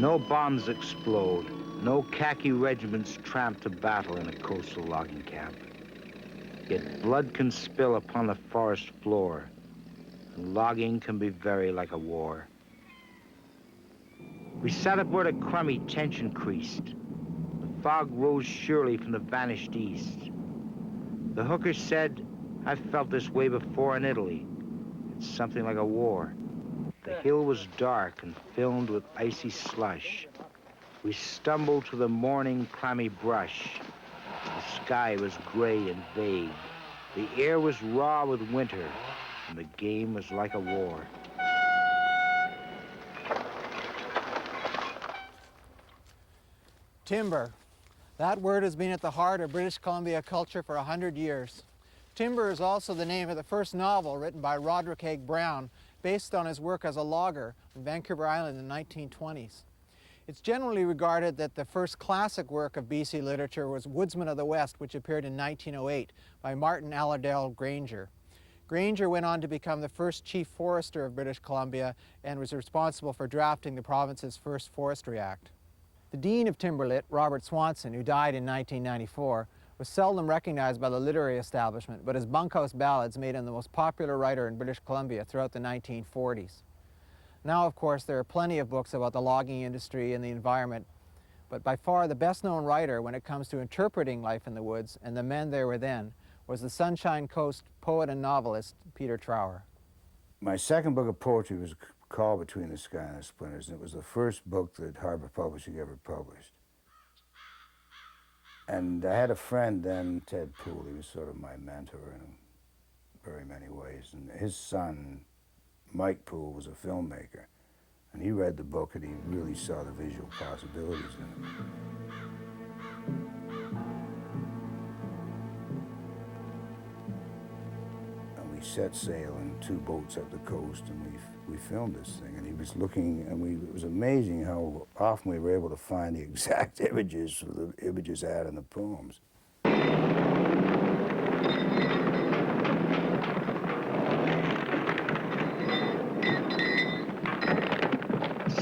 No bombs explode. No khaki regiments tramp to battle in a coastal logging camp. Yet blood can spill upon the forest floor, and logging can be very like a war. We sat up where the crummy tension creased. The fog rose surely from the vanished east. The hooker said, "I've felt this way before in Italy. It's something like a war." The hill was dark and filmed with icy slush. We stumbled to the morning clammy brush. The sky was gray and vague. The air was raw with winter, and the game was like a war. Timber. That word has been at the heart of British Columbia culture for 100 years. Timber is also the name of the first novel written by Roderick Haig Brown, based on his work as a logger on Vancouver Island in the 1920s. It's generally regarded that the first classic work of BC literature was Woodsman of the West, which appeared in 1908 by Martin Allerdale Granger. Granger went on to become the first chief forester of British Columbia and was responsible for drafting the province's first Forestry Act. The Dean of Timberlit, Robert Swanson, who died in 1994, was seldom recognized by the literary establishment, but his bunkhouse ballads made him the most popular writer in British Columbia throughout the 1940s. Now, of course, there are plenty of books about the logging industry and the environment, but by far the best-known writer when it comes to interpreting life in the woods and the men there were then was the Sunshine Coast poet and novelist Peter Trower. My second book of poetry was called Between the Sky and the Splinters, and it was the first book that Harper Publishing ever published. And I had a friend then, Ted Poole. He was sort of my mentor in very many ways. And his son, Mike Poole, was a filmmaker. And he read the book and he really saw the visual possibilities in it. And we set sail in 2 boats up the coast and we filmed this thing. And he was looking, and it was amazing how often we were able to find the exact images of the images had in the poems.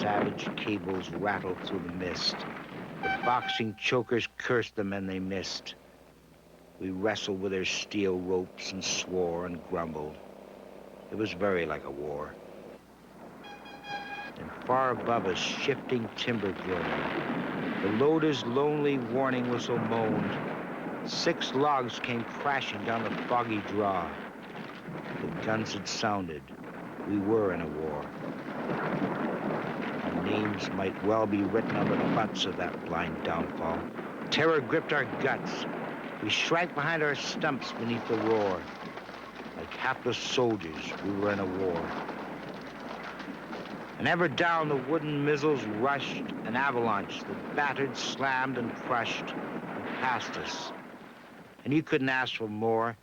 Savage cables rattled through the mist. The boxing chokers cursed the men they missed. We wrestled with their steel ropes and swore and grumbled. It was very like a war. And far above us, shifting timber groaned. The loader's lonely warning whistle moaned. 6 logs came crashing down the foggy draw. The guns had sounded. We were in a war. Our names might well be written on the butts of that blind downfall. Terror gripped our guts. We shrank behind our stumps beneath the roar. Like hapless soldiers, we were in a war. And ever down the wooden mizzles rushed an avalanche that battered, slammed, and crushed and passed us. And you couldn't ask for more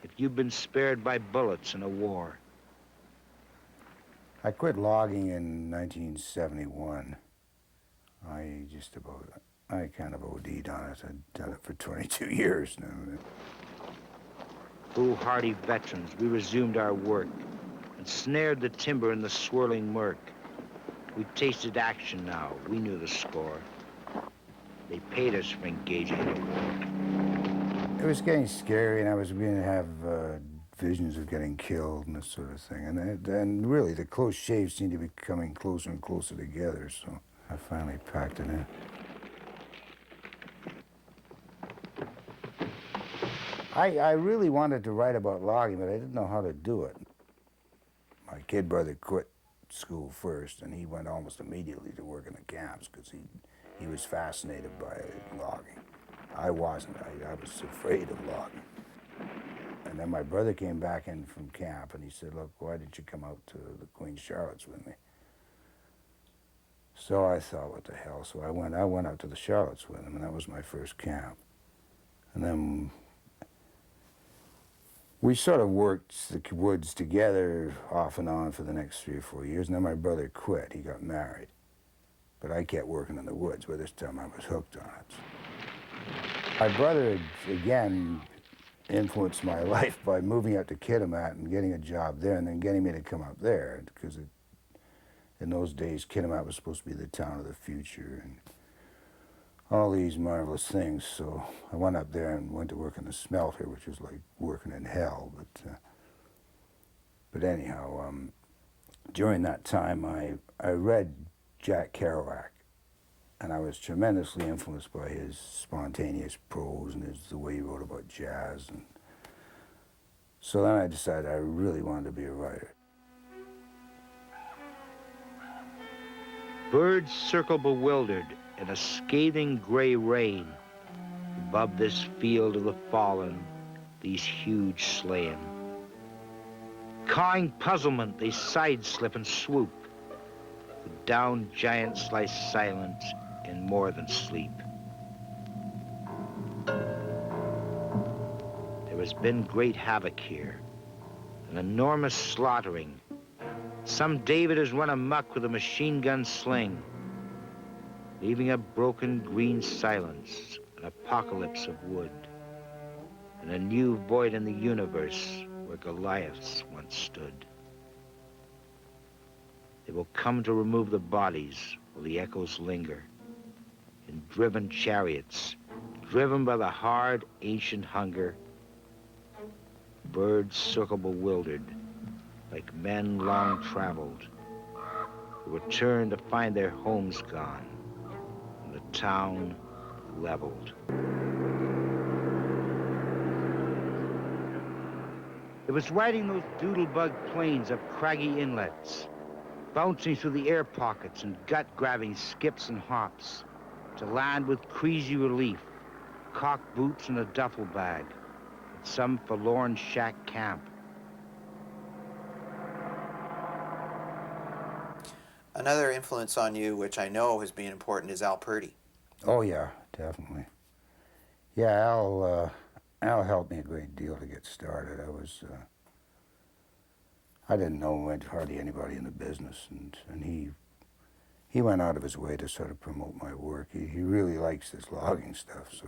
if you'd been spared by bullets in a war. I quit logging in 1971. I kind of OD'd on it. I'd done it for 22 years now. Foolhardy veterans, we resumed our work and snared the timber in the swirling murk. We tasted action now. We knew the score. They paid us for engaging in the war. It was getting scary, and I was beginning to have visions of getting killed and this sort of thing. And really, the close shaves seemed to be coming closer and closer together, so I finally packed it in. I really wanted to write about logging, but I didn't know how to do it. My kid brother quit school first, and he went almost immediately to work in the camps because he was fascinated by logging. I wasn't. I was afraid of logging. And then my brother came back in from camp, and he said, "Look, why didn't you come out to the Queen Charlottes with me?" So I thought, what the hell? So I went out to the Charlottes with him, and that was my first camp. And then we sort of worked the woods together off and on for the next 3 or 4 years, and then my brother quit. He got married. But I kept working in the woods. By this time, I was hooked on it. My brother, again, influenced my life by moving out to Kitimat and getting a job there, and then getting me to come up there, because in those days, Kitimat was supposed to be the town of the future, and all these marvelous things. So I went up there and went to work in the smelter, which was like working in hell. But anyhow, during that time, I read Jack Kerouac, and I was tremendously influenced by his spontaneous prose and the way he wrote about jazz. And so then I decided I really wanted to be a writer. Birds circle bewildered in a scathing gray rain above this field of the fallen, these huge slain. Cawing puzzlement, they sideslip and swoop. The downed giants lie silent in more than sleep. There has been great havoc here, an enormous slaughtering. Some David has run amok with a machine gun sling, leaving a broken green silence, an apocalypse of wood, and a new void in the universe where Goliaths once stood. They will come to remove the bodies while the echoes linger, in driven chariots, driven by the hard, ancient hunger. Birds circle bewildered, like men long traveled, who return to find their homes gone, and the town leveled. It was riding those doodle-bug plains up craggy inlets, bouncing through the air pockets and gut-grabbing skips and hops, to land with queasy relief, cock boots and a duffel bag, at some forlorn shack camp. Another influence on you, which I know has been important, is Al Purdy. Oh yeah, definitely. Yeah, Al helped me a great deal to get started. I didn't know hardly anybody in the business, and he went out of his way to sort of promote my work. He really likes this logging stuff, so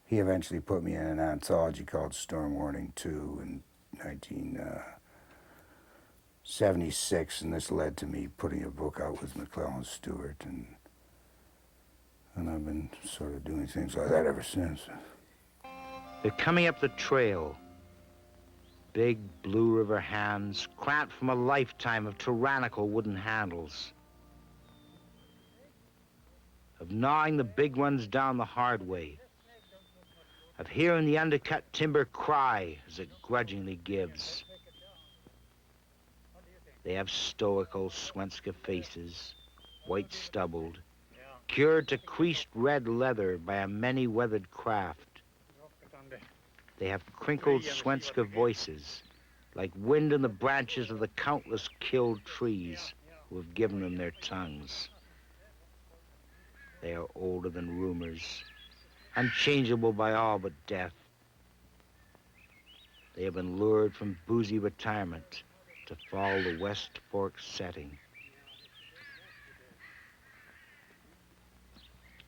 he eventually put me in an anthology called Storm Warning 2 in 1976, and this led to me putting a book out with McClellan Stewart, and I've been sort of doing things like that ever since. They're coming up the trail. Big Blue River hands, cramped from a lifetime of tyrannical wooden handles, of gnawing the big ones down the hard way, of hearing the undercut timber cry as it grudgingly gives. They have stoical Swanska faces, white stubbled, cured to creased red leather by a many-weathered craft. They have crinkled Swanska voices, like wind in the branches of the countless killed trees who have given them their tongues. They are older than rumors, unchangeable by all but death. They have been lured from boozy retirement to follow the West Fork setting.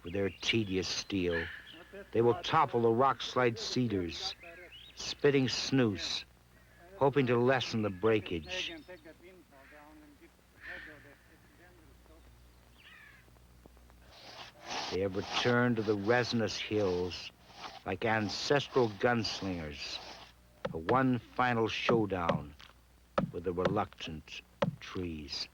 With their tedious steel, they will topple the rock-slide cedars, spitting snooze, hoping to lessen the breakage. They have returned to the resinous hills like ancestral gunslingers for one final showdown with the reluctant trees.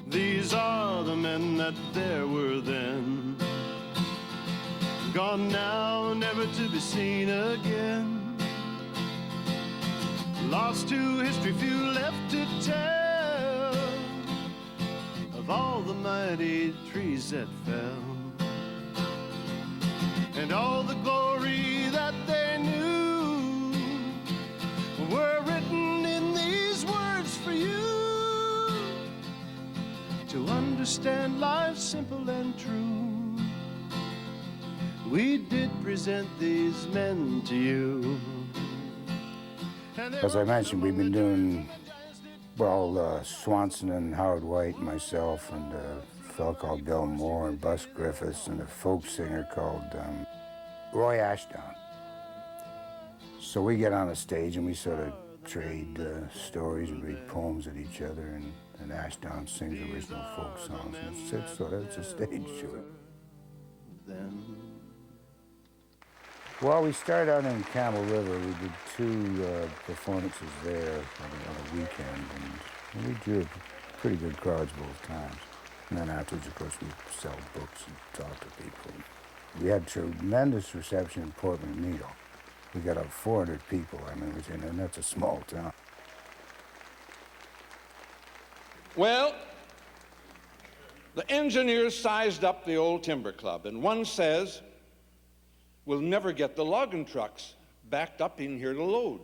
These are the men that there were then, gone now, never to be seen again. Lost to history, few left to tell of all the mighty trees that fell, and all the glory that they knew were written in these words for you. To understand life simple and true, we did present these men to you. As I mentioned, we've been doing, well, Swanson and Howie White and myself and a fellow called Bill Moore and Bus Griffiths and a folk singer called Roy Ashdown. So we get on a stage and we sort of trade stories and read poems at each other, and Ashdown sings original folk songs. And it's sort of, it's a stage show. Well, we started out in Campbell River. We did 2 performances there on a weekend, and we drew pretty good crowds both times. And then afterwards, of course, we sell books and talk to people. We had tremendous reception in Portland Needle. We got up 400 people, I remember, and that's a small town. Well, the engineers sized up the old timber club, and one says, we'll never get the logging trucks backed up in here to load.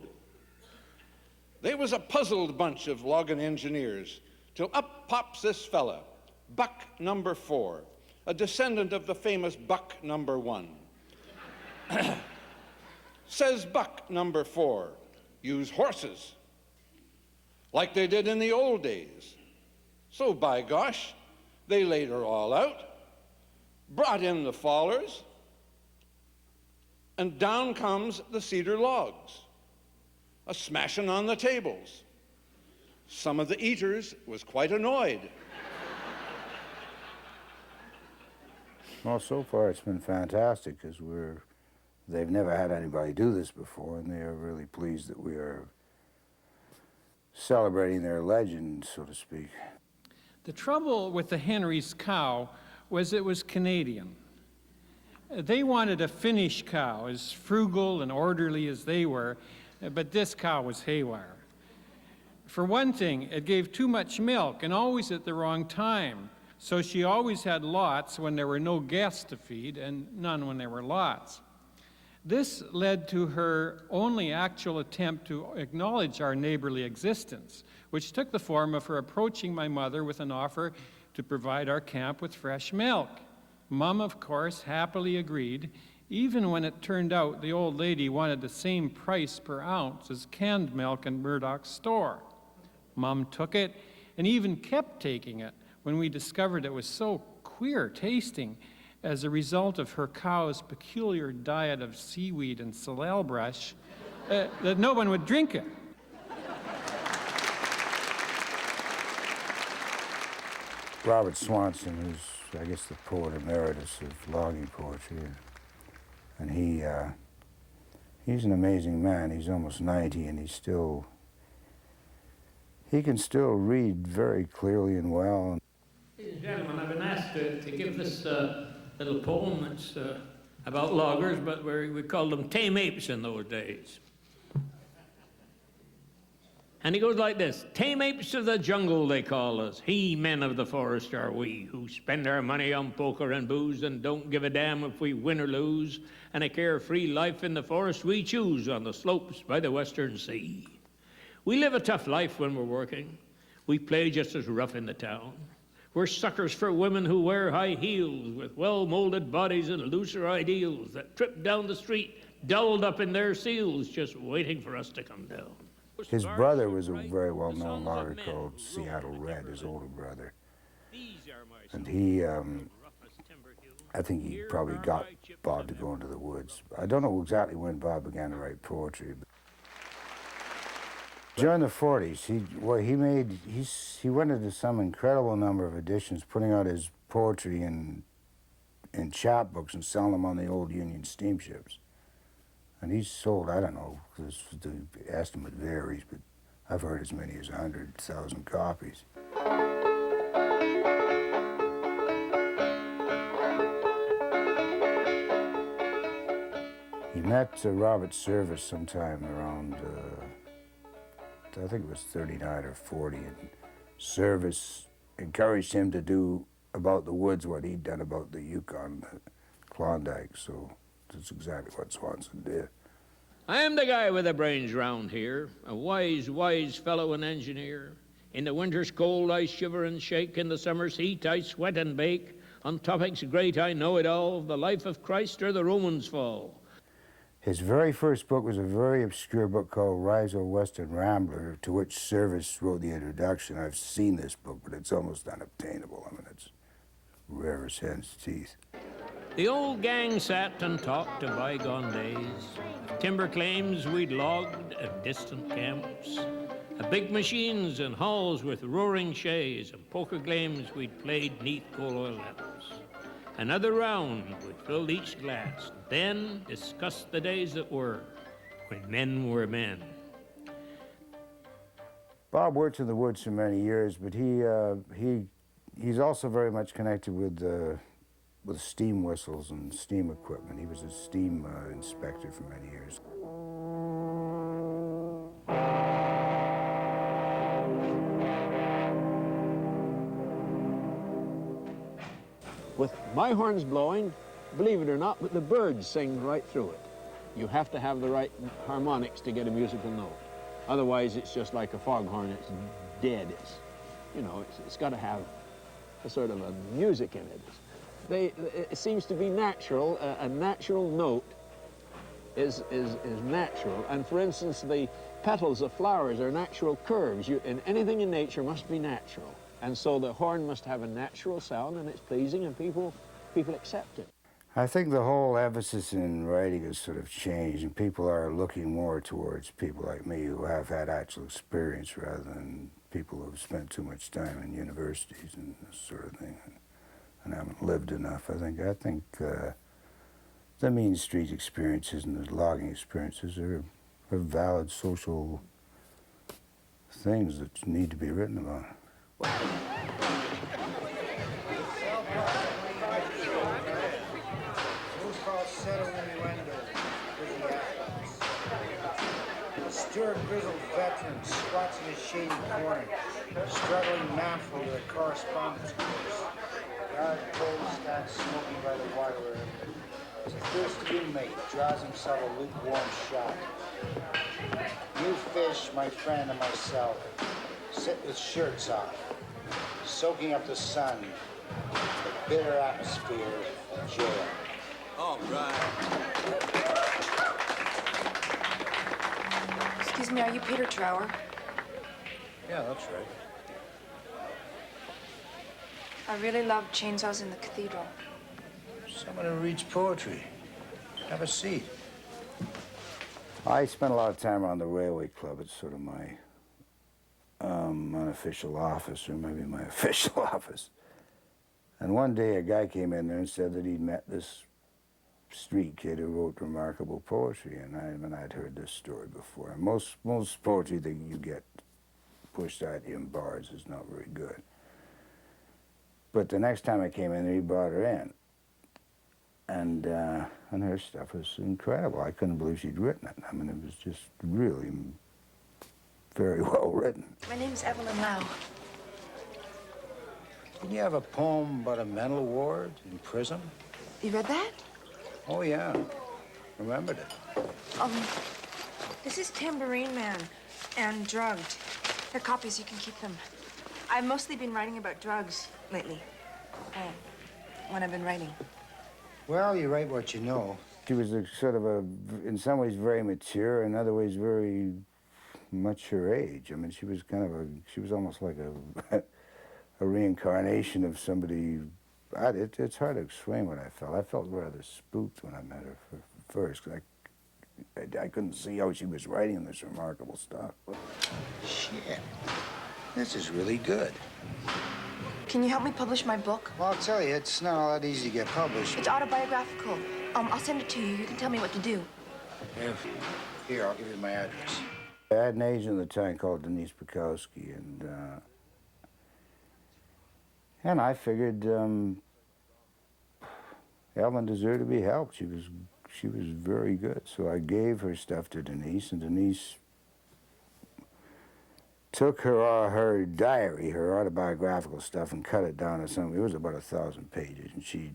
They was a puzzled bunch of logging engineers, till up pops this fella, Buck number 4, a descendant of the famous Buck number 1. Says Buck number 4, use horses, like they did in the old days. So by gosh, they laid her all out, brought in the fallers, and down comes the cedar logs, a smashing on the tables. Some of the eaters was quite annoyed. Well, so far it's been fantastic, because they've never had anybody do this before, and they are really pleased that we are celebrating their legend, so to speak. The trouble with the Henry's cow was it was Canadian. They wanted a Finnish cow, as frugal and orderly as they were, but this cow was haywire. For one thing, it gave too much milk, and always at the wrong time. So she always had lots when there were no guests to feed, and none when there were lots. This led to her only actual attempt to acknowledge our neighborly existence, which took the form of her approaching my mother with an offer to provide our camp with fresh milk. Mum, of course, happily agreed, even when it turned out the old lady wanted the same price per ounce as canned milk in Murdoch's store. Mum took it and even kept taking it when we discovered it was so queer tasting as a result of her cow's peculiar diet of seaweed and salal brush that no one would drink it. Robert Swanson, who's, I guess, the poet emeritus of logging poetry, and he's an amazing man. He's almost 90, and he can still read very clearly and well. Ladies and gentlemen, I've been asked to give this little poem that's about loggers, but we called them tame apes in those days. And he goes like this: tame apes of the jungle they call us, he-men of the forest are we, who spend our money on poker and booze and don't give a damn if we win or lose, and a carefree life in the forest we choose on the slopes by the western sea. We live a tough life when we're working. We play just as rough in the town. We're suckers for women who wear high heels with well-molded bodies and looser ideals that trip down the street, dulled up in their seals, just waiting for us to come down. His brother was a very well-known logger called Seattle Red, his older brother. And he, I think he probably got Bob to go into the woods. I don't know exactly when Bob began to write poetry. But during the 40s, he went into some incredible number of editions, putting out his poetry in chapbooks and selling them on the old Union steamships. And he's sold, I don't know, the estimate varies, but I've heard as many as 100,000 copies. He met Robert Service sometime around, I think it was 39 or 40, and Service encouraged him to do about the woods what he'd done about the Yukon, the Klondike, so that's exactly what Swanson did. I am the guy with the brains round here, a wise, wise fellow and engineer. In the winter's cold I shiver and shake, in the summer's heat I sweat and bake. On topics great I know it all, the life of Christ or the Romans' fall. His very first book was a very obscure book called Rise of Western Rambler, to which Service wrote the introduction. I've seen this book, but it's almost unobtainable. I mean, it's rare as hen's teeth. The old gang sat and talked of bygone days, of timber claims we'd logged at distant camps, of big machines and halls with roaring shays, and poker games we'd played neath coal oil lamps. Another round would fill each glass, then discuss the days that were, when men were men. Bob worked in the woods for many years, but he's also very much connected with steam whistles and steam equipment. He was a steam inspector for many years. With my horns blowing, believe it or not, but the birds sing right through it. You have to have the right harmonics to get a musical note. Otherwise, it's just like a foghorn. It's dead. It's got to have a sort of a music in it. It seems to be natural. A natural note is natural. And for instance, the petals of flowers are natural curves. And anything in nature must be natural. And so the horn must have a natural sound, and it's pleasing, and people accept it. I think the whole emphasis in writing has sort of changed, and people are looking more towards people like me who have had actual experience rather than people who have spent too much time in universities and this sort of thing and haven't lived enough. I think the Mean Street experiences and the logging experiences are valid social things that need to be written about. Stewart grizzled veteran squats in a shady corner, struggling manfully with a correspondence course. Guard pole stands smoking by the water area. As a thirsty inmate draws himself a lukewarm shot. You fish, my friend, and myself sit with shirts off, soaking up the sun, the bitter atmosphere of jail. All right. Excuse me, are you Peter Trower? Yeah, that's right. I really love Chainsaws in the Cathedral. Someone who reads poetry. Have a seat. I spent a lot of time around the Railway Club. It's sort of my unofficial office, or maybe my official office. And one day a guy came in there and said that he'd met this street kid who wrote remarkable poetry, and I'd heard this story before. And most poetry that you get pushed at you in bars is not very good. But the next time I came in there, he brought her in. And her stuff was incredible. I couldn't believe she'd written it. I mean, it was just really very well written. My name's Evelyn Lau. Didn't you have a poem about a mental ward in prison? You read that? Oh, yeah. Remembered it. This is Tambourine Man and Drugged. They're copies, you can keep them. I've mostly been writing about drugs lately. When I've been writing. Well, you write what you know. She was in some ways very mature, in other ways very much her age. I mean, she was almost like a reincarnation of somebody. It's hard to explain what I felt. I felt rather spooked when I met her first. I couldn't see how she was writing this remarkable stuff. Shit, this is really good. Can you help me publish my book? Well, I'll tell you, it's not all that easy to get published. It's autobiographical. I'll send it to you. You can tell me what to do. Here, I'll give you my address. I had an agent at the time called Denise Bukowski, and I figured Evelyn deserved to be helped. She was very good. So I gave her stuff to Denise, and Denise took her diary, her autobiographical stuff, and cut it down to something. It was about 1,000 pages, and she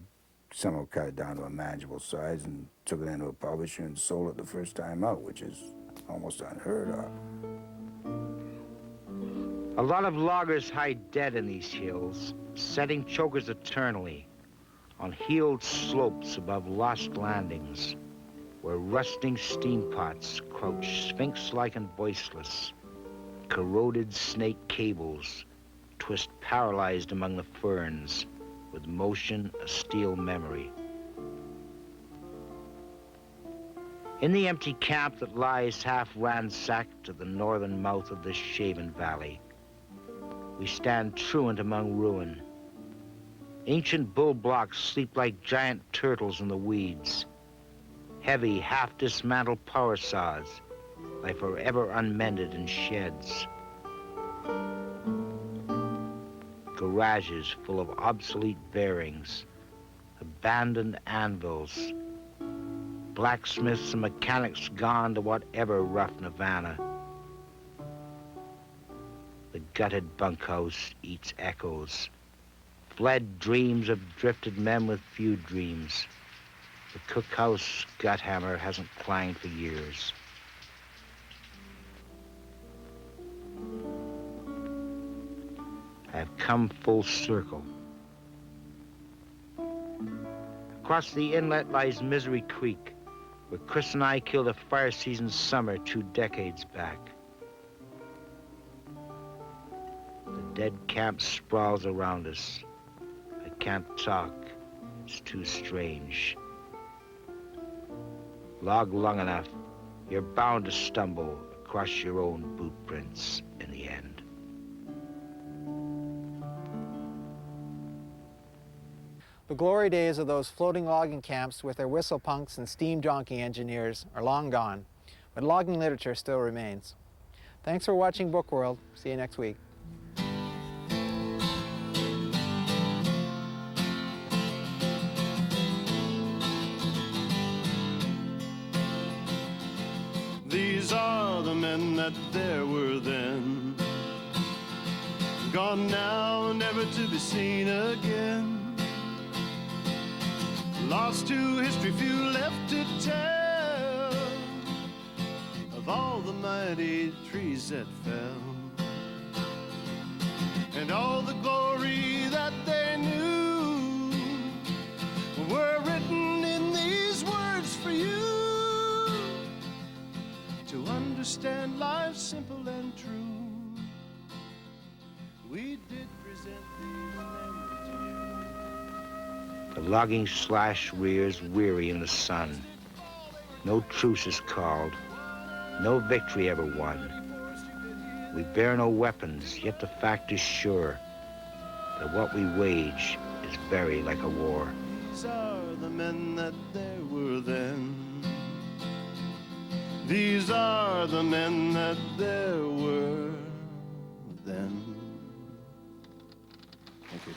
somehow cut it down to a manageable size and took it into a publisher and sold it the first time out, which is almost unheard of. A lot of loggers hide dead in these hills, setting chokers eternally on healed slopes above lost landings, where rusting steam pots crouch sphinx-like and voiceless. Corroded snake cables twist paralyzed among the ferns, with motion a steel memory. In the empty camp that lies half ransacked at the northern mouth of this shaven valley, we stand truant among ruin. Ancient bull blocks sleep like giant turtles in the weeds. Heavy, half-dismantled power saws lie forever unmended in sheds. Garages full of obsolete bearings, abandoned anvils, blacksmiths and mechanics gone to whatever rough nirvana. The gutted bunkhouse eats echoes. Fled dreams of drifted men with few dreams. The cookhouse gut hammer hasn't clanged for years. I've come full circle. Across the inlet lies Misery Creek, where Chris and I killed a fire-seasoned summer 2 decades back. The dead camp sprawls around us. I can't talk. It's too strange. Log long enough, you're bound to stumble across your own boot prints in the end. The glory days of those floating logging camps with their whistle punks and steam donkey engineers are long gone, but logging literature still remains. Thanks for watching Book World. See you next week. These are the men that there were then, gone now, never to be seen again. Lost to history, few left to tell of all the mighty trees that fell, and all the glory that they knew were written in these words for you, to understand life simple and true. We did present these memories to you. The logging slash rears weary in the sun. No truce is called. No victory ever won. We bear no weapons, yet the fact is sure that what we wage is very like a war. These are the men that there were then. These are the men that there were then. Thank you.